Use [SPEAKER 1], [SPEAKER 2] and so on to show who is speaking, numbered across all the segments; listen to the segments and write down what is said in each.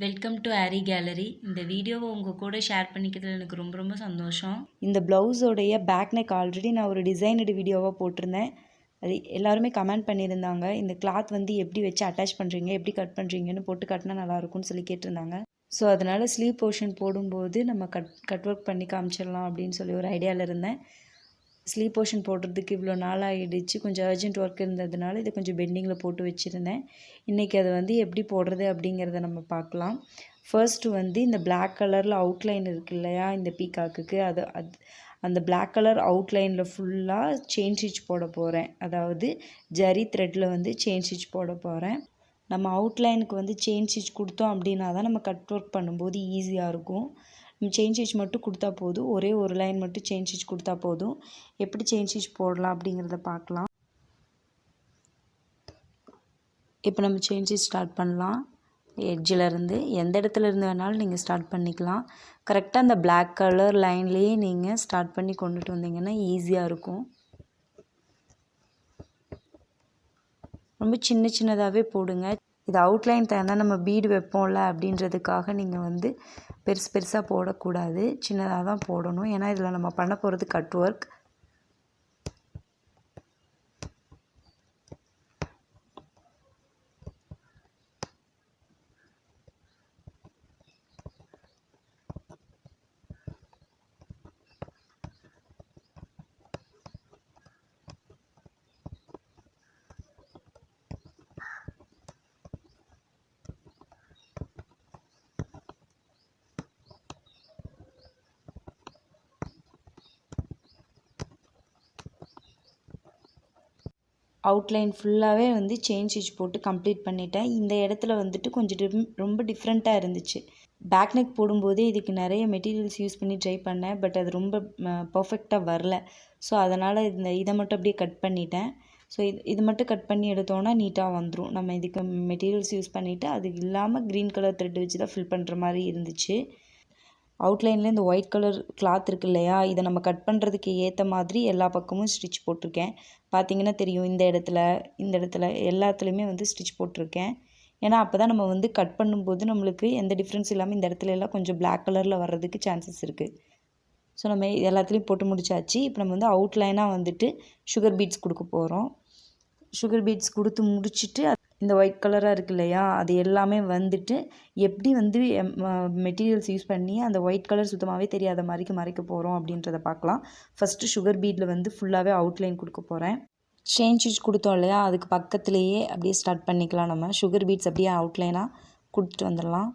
[SPEAKER 1] Welcome to aari gallery. இந்த வீடியோவை உங்கள் கூட ஷேர் பண்ணிக்கிறதுல எனக்கு ரொம்ப ரொம்ப சந்தோஷம்.
[SPEAKER 2] இந்த ப்ளவுஸோடைய பேக் நெக் ஆல்ரெடி நான் ஒரு டிசைனடு வீடியோவாக போட்டிருந்தேன். அது எல்லாருமே கமெண்ட் பண்ணியிருந்தாங்க, இந்த கிளாத் வந்து எப்படி வச்சு அட்டாச் பண்ணுறீங்க, எப்படி கட் பண்ணுறீங்கன்னு போட்டு கட்டினா நல்லாயிருக்கும்னு சொல்லி கேட்டிருந்தாங்க. ஸோ அதனால் ஸ்லீவ் போர்ஷன் போடும்போது நம்ம கட் ஒர்க் பண்ணி காமிச்சிடலாம் அப்படின்னு சொல்லி ஒரு ஐடியாவில் இருந்தேன். ஸ்லீவ் போர்ஷன் போடுறதுக்கு இவ்வளோ நாள் ஆகிடுச்சு, கொஞ்சம் அர்ஜென்ட் ஒர்க் இருந்ததுனால இதை கொஞ்சம் பெண்டிங்கில் போட்டு வச்சுருந்தேன். இன்றைக்கி அதை வந்து எப்படி போடுறது அப்படிங்கிறத நம்ம பார்க்கலாம். ஃபர்ஸ்ட்டு வந்து இந்த பிளாக் கலரில் அவுட்லைன் இருக்கு இல்லையா, இந்த பீகாக்குக்கு அந்த பிளாக் கலர் அவுட்லைனில் ஃபுல்லாக செயின் ஸ்டிச் போட போகிறேன். அதாவது ஜரி த்ரெட்டில் வந்து செயின் ஸ்டிச் போட போகிறேன். நம்ம அவுட்லைனுக்கு வந்து செயின் ஸ்டிச் கொடுத்தோம் அப்படின்னா தான் நம்ம கட் ஒர்க் பண்ணும்போது ஈஸியாக இருக்கும். நம்ம செயின் ஸ்டிச் மட்டும் கொடுத்தா போதும், ஒரே ஒரு லைன் மட்டும் செயின் ஸ்டிச் கொடுத்தா போதும். எப்படி செயின் ஸ்டிச் போடலாம் அப்படிங்கிறத பார்க்கலாம். இப்போ நம்ம செயின் ஸ்டிச் ஸ்டார்ட் பண்ணலாம். எட்ஜில் இருந்து எந்த இடத்துல இருந்து வேணாலும் நீங்கள் ஸ்டார்ட் பண்ணிக்கலாம். கரெக்டாக அந்த பிளாக் கலர் லைன்லேயே நீங்கள் ஸ்டார்ட் பண்ணி கொண்டுட்டு வந்தீங்கன்னா ஈஸியாக இருக்கும். ரொம்ப சின்ன சின்னதாகவே போடுங்க. இது அவுட்லைன் தேவைன்னா நம்ம பீடு வைப்போம்ல அப்படின்றதுக்காக நீங்கள் வந்து பெருசு பெருசாக போடக்கூடாது, சின்னதாக தான் போடணும். ஏன்னா இதில் நம்ம பண்ண போகிறது கட் ஒர்க். அவுட்லைன் ஃபுல்லாகவே வந்து செயின் ஸ்டிச் போட்டு கம்ப்ளீட் பண்ணிட்டேன். இந்த இடத்துல வந்துட்டு கொஞ்சம் ரொம்ப டிஃப்ரெண்ட்டாக இருந்துச்சு. பேக் நெக் போடும்போதே இதுக்கு நிறைய மெட்டீரியல்ஸ் யூஸ் பண்ணி ட்ரை பண்ணேன். பட் அது ரொம்ப பர்ஃபெக்டாக வரல. ஸோ அதனால் இதை மட்டும் அப்படியே கட் பண்ணிட்டேன். ஸோ இது மட்டும் கட் பண்ணி எடுத்தோன்னா நீட்டாக வந்துடும். நம்ம இதுக்கு மெட்டீரியல்ஸ் யூஸ் பண்ணிவிட்டு அது இல்லாமல் க்ரீன் கலர் த்ரெட் வச்சு தான் ஃபில் பண்ணுற மாதிரி இருந்துச்சு. அவுட்லைனில் இந்த ஒயிட் கலர் கிளாத் இருக்கு இல்லையா, இதை நம்ம கட் பண்ணுறதுக்கு ஏற்ற மாதிரி எல்லா பக்கமும் ஸ்டிச் போட்டிருக்கேன். பார்த்திங்கன்னா தெரியும், இந்த இடத்துல எல்லாத்துலேயுமே வந்து ஸ்டிச் போட்டிருக்கேன். ஏன்னா அப்போ தான் நம்ம வந்து கட் பண்ணும்போது நம்மளுக்கு எந்த டிஃப்ரென்ஸ் இல்லாமல் இந்த இடத்துல எல்லாம் கொஞ்சம் பிளாக் கலரில் வர்றதுக்கு சான்சஸ் இருக்குது. ஸோ நம்ம எல்லாத்துலேயும் போட்டு முடிச்சாச்சு. இப்போ நம்ம வந்து அவுட்லைனாக வந்துட்டு சுகர் பீட்ஸ் கொடுக்க போகிறோம். சுகர் பீட்ஸ் கொடுத்து முடிச்சுட்டு இந்த ஒயிட் கலராக இருக்கு இல்லையா, அது எல்லாமே வந்துட்டு எப்படி வந்து மெட்டீரியல்ஸ் யூஸ் பண்ணி அந்த ஒயிட் கலர் சுத்தமாகவே தெரியாத மாதிரிக்கு மறைக்க போகிறோம் அப்படின்றத பார்க்கலாம். ஃபஸ்ட்டு சுகர் பீடில் வந்து ஃபுல்லாகவே அவுட்லைன் கொடுக்க போகிறேன். செயின் ஸ்டிச் கொடுத்தோம் இல்லையா, அதுக்கு பக்கத்துலேயே அப்படியே ஸ்டார்ட் பண்ணிக்கலாம். நம்ம சுகர் பீட்ஸ் அப்படியே அவுட்லைனாக கொடுத்துட்டு வந்துடலாம்.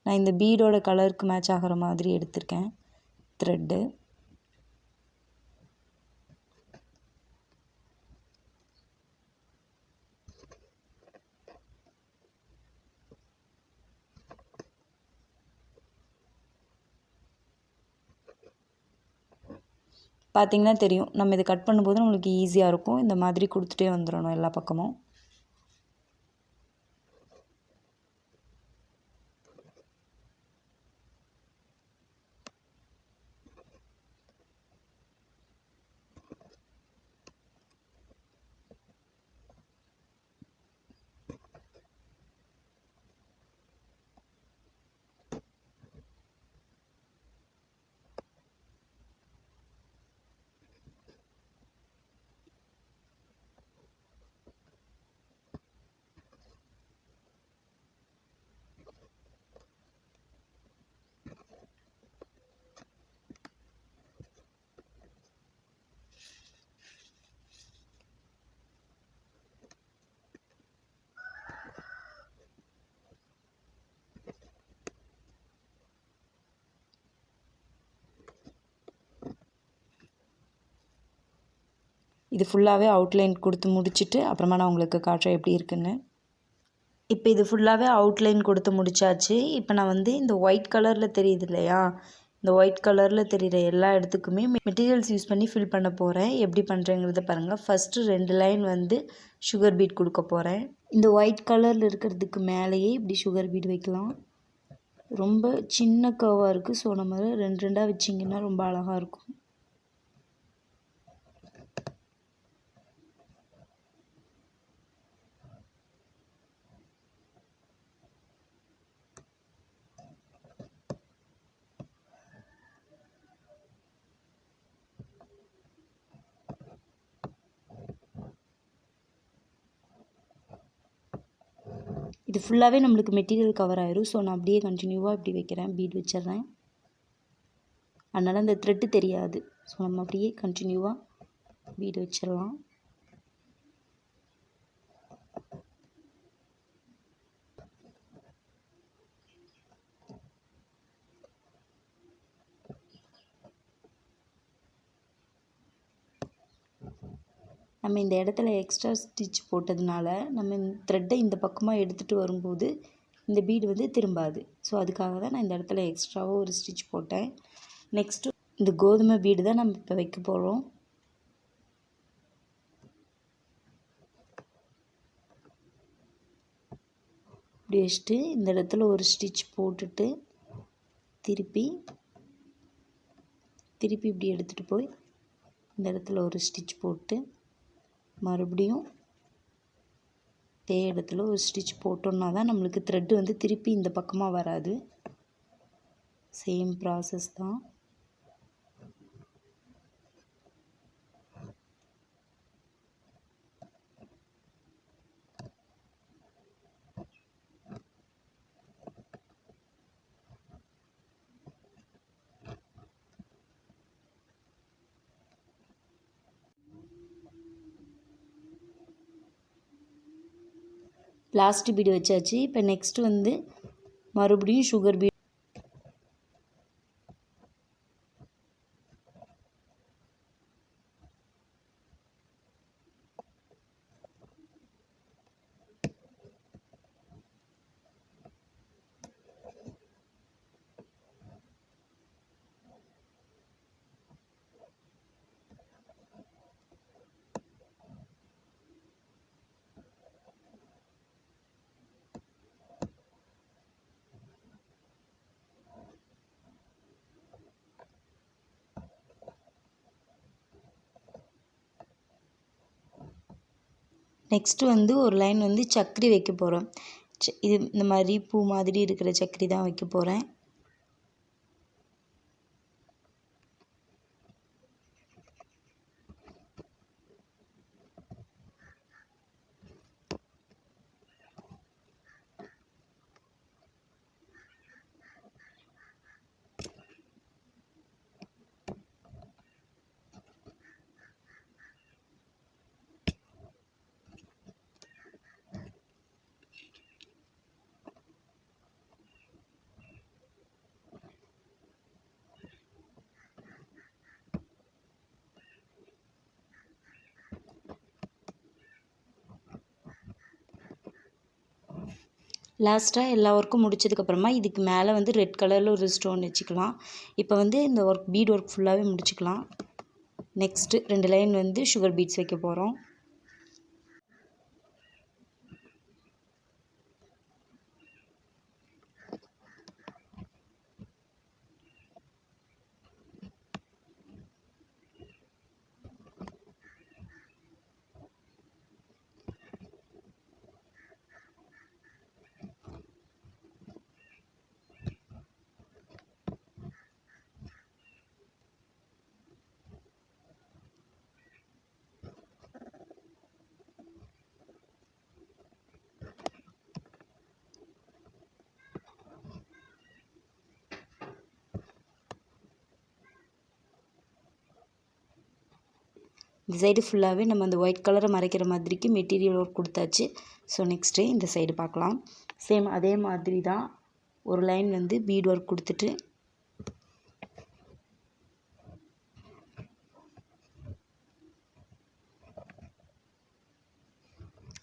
[SPEAKER 2] நான் இந்த பீடோட கலருக்கு மேட்ச் ஆகிற மாதிரி எடுத்திருக்கேன் த்ரெட்டு. பார்த்திங்கன்னா தெரியும், நம்ம இதை கட் பண்ணும்போது நம்மளுக்கு ஈஸியாக இருக்கும். இந்த மாதிரி கொடுத்துட்டே வந்துடணும் எல்லா பக்கமும். இது ஃபுல்லாகவே அவுட்லைன் கொடுத்து முடிச்சுட்டு அப்புறமா நான் உங்களுக்கு காட்டுறேன் எப்படி இருக்குன்னு. இப்போ இது ஃபுல்லாகவே அவுட்லைன் கொடுத்து முடிச்சாச்சு. இப்போ நான் வந்து இந்த ஒயிட் கலரில் தெரியுது இல்லையா, இந்த ஒயிட் கலரில் தெரிகிற எல்லா இடத்துக்குமே மெட்டீரியல்ஸ் யூஸ் பண்ணி ஃபில் பண்ண போகிறேன். எப்படி பண்ணுறேங்கிறத பாருங்கள். ஃபஸ்ட்டு 2 லைன் வந்து சுகர் பீட் கொடுக்க போகிறேன். இந்த ஒயிட் கலரில் இருக்கிறதுக்கு மேலேயே இப்படி சுகர் பீட் வைக்கலாம். ரொம்ப சின்ன கர்வாக இருக்குது. ஸோ நம்ம 2 2ஆக வச்சிங்கன்னா ரொம்ப அழகாக இருக்கும். இது ஃபுல்லாகவே நம்மளுக்கு மெட்டீரியல் கவர் ஆயிரும். ஸோ நான் அப்படியே கண்டினியூவாக இப்படி வைக்கிறேன், பீட் வச்சிடுறேன். அதனால் அந்த த்ரெட்டு தெரியாது. ஸோ நம்ம அப்படியே கண்டினியூவாக பீட் வச்சிடலாம். நம்ம இந்த இடத்துல எக்ஸ்ட்ரா ஸ்டிச் போட்டதுனால நம்ம த்ரெட்டை இந்த பக்கமாக எடுத்துகிட்டு வரும்போது இந்த பீடு வந்து திரும்பாது. ஸோ அதுக்காக தான் நான் இந்த இடத்துல எக்ஸ்ட்ராவாக ஒரு ஸ்டிச் போட்டேன். நெக்ஸ்ட்டு இந்த கோதுமை பீடு தான் நம்ம இப்போ வைக்க போகிறோம். இப்படி வச்சுட்டு இந்த இடத்துல ஒரு ஸ்டிச் போட்டுட்டு திருப்பி இப்படி எடுத்துகிட்டு போய் இந்த இடத்துல ஒரு ஸ்டிச் போட்டு மறுபடியும் இதே இடத்துல ஒரு ஸ்டிச் போட்டோம்னா தான் நம்மளுக்கு த்ரெட்டு வந்து திருப்பி இந்த பக்கமாக வராது. சேம் ப்ராசஸ் தான். லாஸ்ட் பீடு வச்சாச்சு. இப்போ நெக்ஸ்ட்டு வந்து மறுபடியும் சுகர் பீட். நெக்ஸ்ட்டு வந்து ஒரு லைன் வந்து சக்கரி வைக்க போகிறோம். இது இந்த மாதிரி பூ மாதிரி இருக்கிற சக்கரி தான் வைக்க போகிறேன். லாஸ்ட்டாக எல்லா ஒர்க்கும் முடிச்சதுக்கப்புறமா இதுக்கு மேலே வந்து ரெட் கலரில் ஒரு ஸ்டோன் வச்சுக்கலாம். இப்போ வந்து இந்த ஒர்க் பீட் ஒர்க் ஃபுல்லாகவே முடிச்சுக்கலாம். நெக்ஸ்ட்டு 2 லைன் வந்து சுகர் பீட்ஸ் வைக்க போகிறோம். இந்த சைடு ஃபுல்லாகவே நம்ம அந்த ஒயிட் கலரை மறைக்கிற மாதிரிக்கு மெட்டீரியல் ஒர்க் கொடுத்தாச்சு. ஸோ நெக்ஸ்ட்டு இந்த சைடு பார்க்கலாம். சேம் அதே மாதிரி தான் ஒரு லைன் வந்து பீட் ஒர்க் கொடுத்துட்டு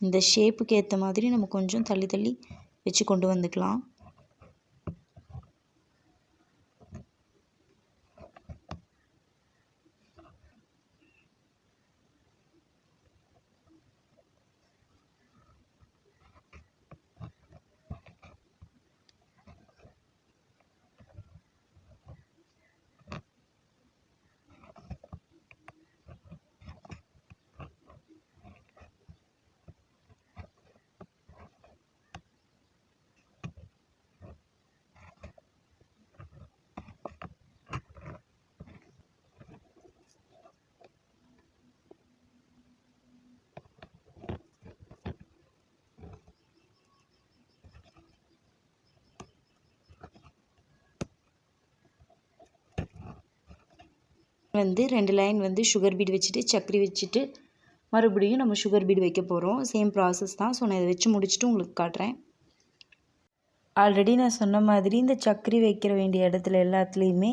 [SPEAKER 2] இந்த ஷேப்புக்கு ஏற்ற மாதிரி நம்ம கொஞ்சம் தள்ளி தள்ளி வச்சு கொண்டு வந்துக்கலாம். வந்து 2 லைன் வந்து சுகர் பீட் வச்சுட்டு சக்கரி வச்சுட்டு மறுபடியும் நம்ம சுகர் பீட் வைக்க போகிறோம். சேம் ப்ராசஸ் தான். ஸோ நான் இதை வச்சு முடிச்சுட்டு உங்களுக்கு காட்டுறேன். ஆல்ரெடி நான் சொன்ன மாதிரி இந்த சக்கரி வைக்கிற வேண்டிய இடத்துல எல்லாத்துலேயுமே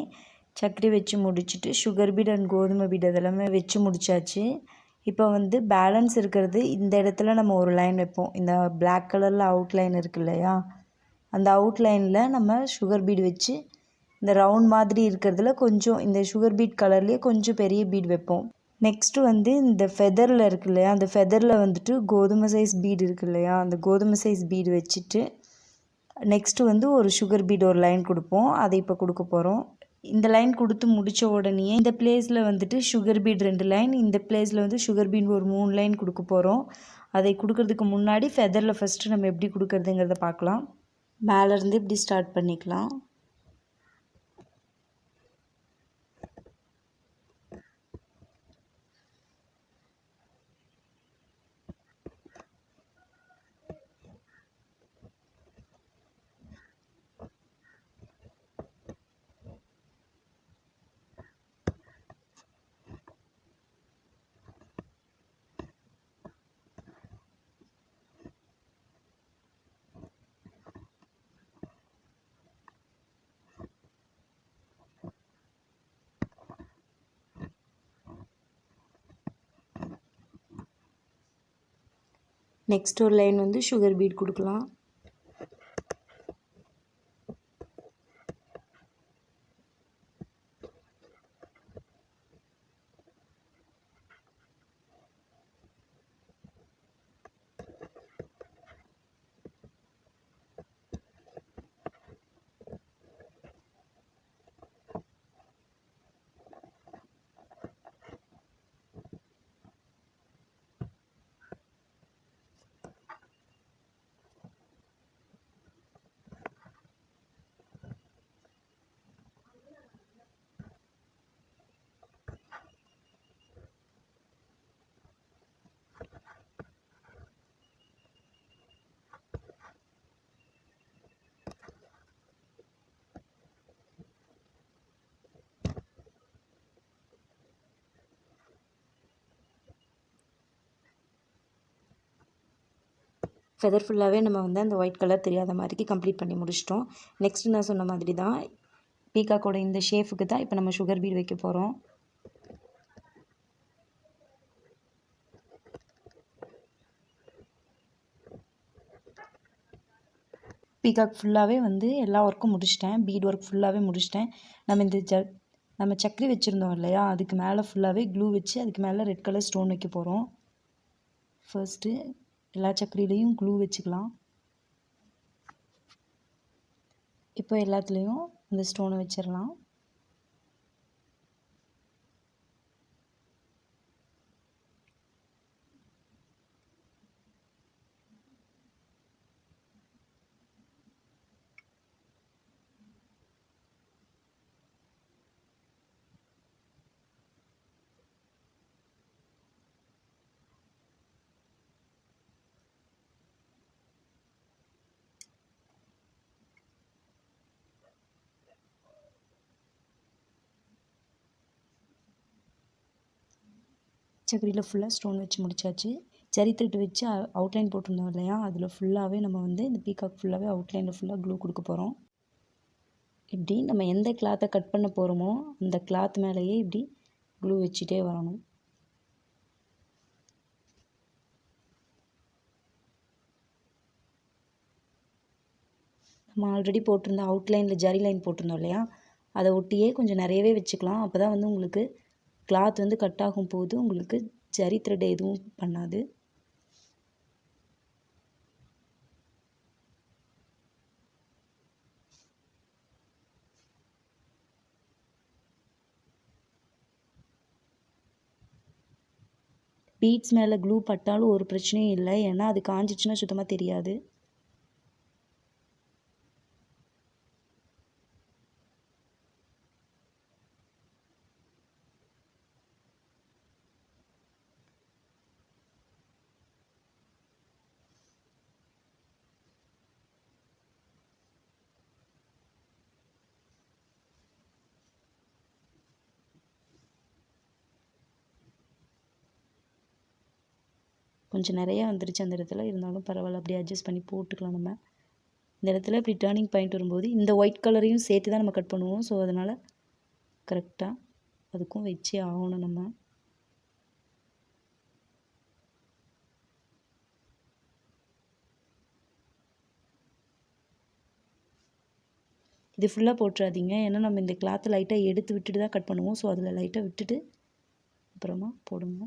[SPEAKER 2] சக்கரி வச்சு முடிச்சுட்டு சுகர் பீட் அண்ட் கோதுமை பீட் அதெல்லாமே வச்சு முடிச்சாச்சு. இப்போ வந்து பேலன்ஸ் இருக்கிறது இந்த இடத்துல நம்ம ஒரு லைன் வைப்போம். இந்த பிளாக் கலரில் அவுட்லைன் இருக்கு இல்லையா, அந்த அவுட்லைனில் நம்ம சுகர் பீட் வச்சு இந்த ரவுண்ட் மாதிரி இருக்கிறதுல கொஞ்சம் இந்த சுகர் பீட் கலர்லேயே கொஞ்சம் பெரிய பீட் வைப்போம். நெக்ஸ்ட்டு வந்து இந்த ஃபெதரில் இருக்கு இல்லையா, அந்த ஃபெதரில் வந்துட்டு கோதுமை சைஸ் பீடு இருக்கு இல்லையா, அந்த கோதுமை சைஸ் பீடு வச்சுட்டு நெக்ஸ்ட்டு வந்து ஒரு சுகர் பீட் ஒரு லைன் கொடுப்போம். அதை இப்போ கொடுக்க போகிறோம். இந்த லைன் கொடுத்து முடித்த உடனே இந்த பிளேஸில் வந்துட்டு சுகர் பீட் 2 லைன், இந்த பிளேஸில் வந்து சுகர் பீட் ஒரு 3 லைன் கொடுக்க போகிறோம். அதை கொடுக்கறதுக்கு முன்னாடி ஃபெதரில் ஃபஸ்ட்டு நம்ம எப்படி கொடுக்குறதுங்கிறத பார்க்கலாம். மேலேருந்து இப்படி ஸ்டார்ட் பண்ணிக்கலாம். நெக்ஸ்ட் ஒரு லைன் வந்து சுகர் பீட் கொடுக்கலாம். ஃபெதர் ஃபுல்லாகவே நம்ம வந்து அந்த ஒயிட் கலர் தெரியாத மாதிரிக்கு கம்ப்ளீட் பண்ணி முடிச்சிட்டோம். நெக்ஸ்ட் நான் சொன்ன மாதிரி தான் பீகாக்கோட இந்த ஷேஃபுக்கு தான் இப்போ நம்ம சுகர் பீட் வைக்க போகிறோம். பீகாக் ஃபுல்லாகவே வந்து எல்லா ஒர்க்கும் முடிச்சிட்டேன். பீட் ஒர்க் ஃபுல்லாகவே முடிச்சிட்டேன். நம்ம சக்கரி வச்சுருந்தோம் இல்லையா, அதுக்கு மேலே ஃபுல்லாகவே க்ளூ வச்சு அதுக்கு மேலே ரெட் கலர் ஸ்டோன் வைக்க போகிறோம். ஃபர்ஸ்ட்டு எல்லா சக்கரிலையும் க்ளூ வச்சுக்கலாம். இப்போ எல்லாத்துலேயும் இந்த ஸ்டோனை வச்சிடலாம். சக்கரியில் ஃபுல்லாக ஸ்டோன் வச்சு முடிச்சாச்சு. ஜரி த்ரெட் வச்சு அவுட்லைன் போட்டிருந்தோம் இல்லையா, அதில் ஃபுல்லாகவே நம்ம வந்து இந்த பீகாக் ஃபுல்லாகவே அவுட்லைனில் ஃபுல்லாக க்ளூ கொடுக்க போகிறோம். இப்படி நம்ம எந்த கிளாத்தை கட் பண்ண போகிறோமோ அந்த கிளாத் மேலேயே இப்படி க்ளூ வச்சுட்டே வரணும். நம்ம ஆல்ரெடி போட்டிருந்த அவுட்லைனில் ஜரி லைன் போட்டிருந்தோம் இல்லையா, அதை ஒட்டியே கொஞ்சம் நிறையவே வச்சுக்கலாம். அப்போ தான் வந்து உங்களுக்கு கிளாத் வந்து கட் ஆகும் போது உங்களுக்கு ஜரி த்ரெட் எதுவும் பண்ணாது. பீட்ஸ் மேலே க்ளூ பட்டாலும் ஒரு பிரச்சனையும் இல்லை, ஏன்னா அது காஞ்சிச்சுன்னா சுத்தமாக தெரியாது. கொஞ்சம் நிறையா வந்துருச்சு அந்த இடத்துல, இருந்தாலும் பரவாயில்ல, அப்படியே அட்ஜஸ்ட் பண்ணி போட்டுக்கலாம் நம்ம. இந்த இடத்துல இப்படி டேர்னிங் பாயிண்ட் வரும்போது இந்த ஒயிட் கலரையும் சேர்த்து தான் நம்ம கட் பண்ணுவோம். ஸோ அதனால் கரெக்டாக அதுக்கும் வச்சே ஆகணும் நம்ம. இது ஃபுல்லாக போட்டுறாதீங்க, ஏன்னா நம்ம இந்த கிளாத்தை லைட்டாக எடுத்து விட்டுட்டு தான் கட் பண்ணுவோம். ஸோ அதில் லைட்டாக விட்டுட்டு அப்புறமா போடுங்க.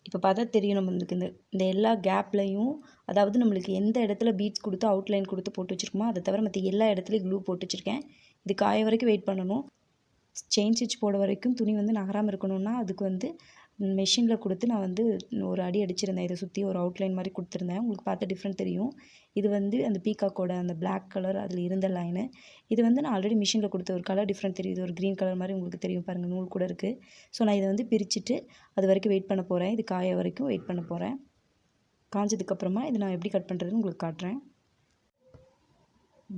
[SPEAKER 2] இப்போ பார்த்தா தெரியும் நம்மளுக்கு இந்த எல்லா கேப்லையும், அதாவது நம்மளுக்கு எந்த இடத்துல பீட்ஸ் கொடுத்து அவுட்லைன் கொடுத்து போட்டு வச்சுருக்கோமோ அதை தவிர மற்ற எல்லா இடத்துலையும் க்ளூ போட்டு வச்சுருக்கேன். இது காய வரைக்கும் வெயிட் பண்ணணும். செயின் ஸ்டிச் போட வரைக்கும் துணி வந்து நகராமல் இருக்கணும்னா அதுக்கு மெஷினில் கொடுத்து நான் ஒரு அடி அடிச்சிருந்தேன். இதை சுற்றி ஒரு அவுட்லைன் மாதிரி கொடுத்துருந்தேன். உங்களுக்கு பார்த்து டிஃப்ரெண்ட் தெரியும். இது அந்த பீகாக்கோட அந்த பிளாக் கலர் அதில் இருந்த லைனு. இது நான் ஆல்ரெடி மிஷினில் கொடுத்த ஒரு கலர் டிஃப்ரெண்ட் தெரியுது. ஒரு க்ரீன் கலர் மாதிரி உங்களுக்கு தெரியும் பாருங்கள், நூல் கூட இருக்குது. ஸோ நான் இதை பிரிச்சுட்டு அது வரைக்கும் வெயிட் பண்ண போகிறேன். இது காய வரைக்கும் வெயிட் பண்ண போகிறேன். காஞ்சதுக்கப்புறமா இது நான் எப்படி கட் பண்ணுறதுன்னு உங்களுக்கு காட்டுறேன்.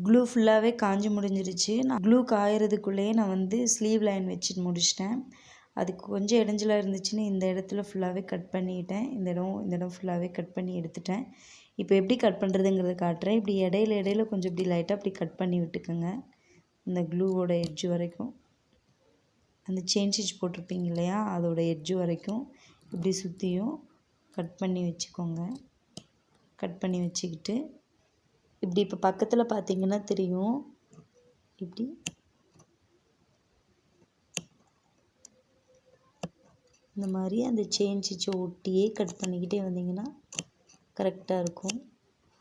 [SPEAKER 2] க்ளூ ஃபுல்லாகவே காஞ்சி முடிஞ்சிருச்சு. நான் க்ளூ காயறதுக்குள்ளேயே நான் ஸ்லீவ் லைன் வச்சுட்டு முடிச்சிட்டேன். அதுக்கு கொஞ்சம் இடைஞ்சலாக இருந்துச்சுன்னு இந்த இடத்துல ஃபுல்லாகவே கட் பண்ணிட்டேன். இந்த இடம் ஃபுல்லாகவே கட் பண்ணி எடுத்துட்டேன். இப்போ எப்படி கட் பண்ணுறதுங்கிறத காட்டுறேன். இப்படி இடையில கொஞ்சம் இப்படி லைட்டாக அப்படி கட் பண்ணி விட்டுக்குங்க. இந்த க்ளூவோட எட்ஜு வரைக்கும், அந்த செயின் ஸ்டிச் போட்டிருப்பீங்க இல்லையா, அதோட எட்ஜு வரைக்கும் இப்படி சுற்றியும் கட் பண்ணி வச்சுக்கோங்க. கட் பண்ணி வச்சுக்கிட்டு இப்படி இப்போ பக்கத்தில் பார்த்தீங்கன்னா தெரியும், இப்படி இந்த மாதிரி அந்த செயின் ஸ்டிச்சை ஒட்டியே கட் பண்ணிக்கிட்டே வந்தீங்கன்னா கரெக்டாக இருக்கும்.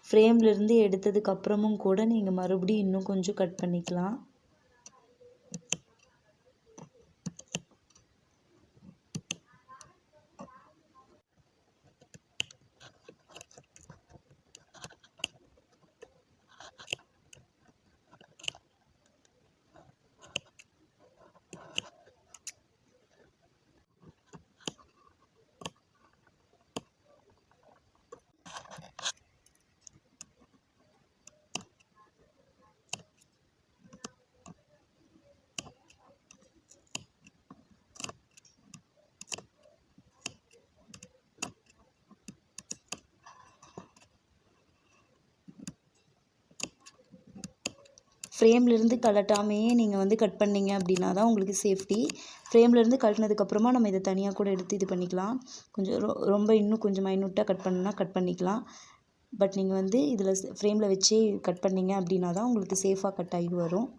[SPEAKER 2] ஃப்ரேம்லேருந்து எடுத்ததுக்கப்புறமும் கூட நீங்கள் மறுபடியும் இன்னும் கொஞ்சம் கட் பண்ணிக்கலாம். ஃப்ரேம்லேருந்து கழட்டாமையே நீங்கள் கட் பண்ணிங்க அப்படின்னா தான் உங்களுக்கு சேஃப்டி. ஃப்ரேம்லேருந்து கழட்டினதுக்கப்புறமா நம்ம இதை தனியாக கூட எடுத்து இது பண்ணிக்கலாம். கொஞ்சம் ரொம்ப இன்னும் கொஞ்சம் மைன்யூட்டாக கட் பண்ணணும்னா கட் பண்ணிக்கலாம். பட் நீங்கள் இதில் ஃப்ரேமில் வச்சே கட் பண்ணிங்க அப்படின்னா தான் உங்களுக்கு சேஃபாக கட் ஆகி வரும்.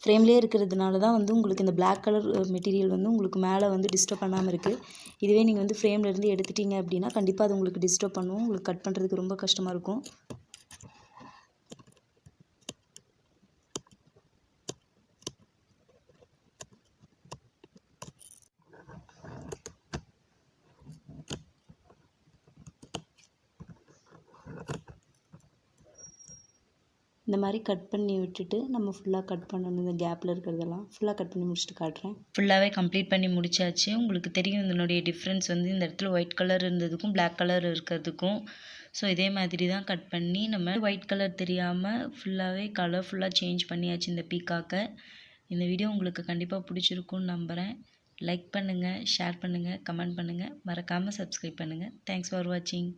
[SPEAKER 2] ஃப்ரேம்லேயே இருக்கிறதுனால தான் உங்களுக்கு இந்த பிளாக் கலர் மெட்டீரியல் உங்களுக்கு மேலே டிஸ்டர்ப் பண்ணாமல் இருக்குது. இதுவே நீங்கள் ஃப்ரேம்லேருந்து எடுத்துட்டீங்க அப்படின்னா கண்டிப்பாக அது உங்களுக்கு டிஸ்டர்ப் பண்ணும். உங்களுக்கு கட் பண்ணுறதுக்கு ரொம்ப கஷ்டமாக இருக்கும். இந்த மாதிரி கட் பண்ணி விட்டுட்டு நம்ம ஃபுல்லாக கட் பண்ணணும். இந்த கேப்பில் இருக்கிறதெல்லாம் ஃபுல்லாக கட் பண்ணி முடிச்சுட்டு காட்டுறேன்.
[SPEAKER 1] ஃபுல்லாகவே கம்ப்ளீட் பண்ணி முடிச்சாச்சு. உங்களுக்கு தெரியும் இதனுடைய டிஃப்ரென்ஸ் இந்த இடத்துல ஒயிட் கலர் இருந்ததுக்கும் பிளாக் கலர் இருக்கிறதுக்கும். ஸோ இதே மாதிரி தான் கட் பண்ணி நம்ம ஒயிட் கலர் தெரியாமல் ஃபுல்லாகவே கலர்ஃபுல்லாக சேஞ்ச் பண்ணியாச்சு இந்த பீக்காக்கை. இந்த வீடியோ உங்களுக்கு கண்டிப்பாக பிடிச்சிருக்குன்னு நம்புகிறேன். லைக் பண்ணுங்கள், ஷேர் பண்ணுங்கள், கமெண்ட் பண்ணுங்கள், மறக்காமல் சப்ஸ்கிரைப் பண்ணுங்கள். தேங்க்ஸ் ஃபார் வாட்சிங்.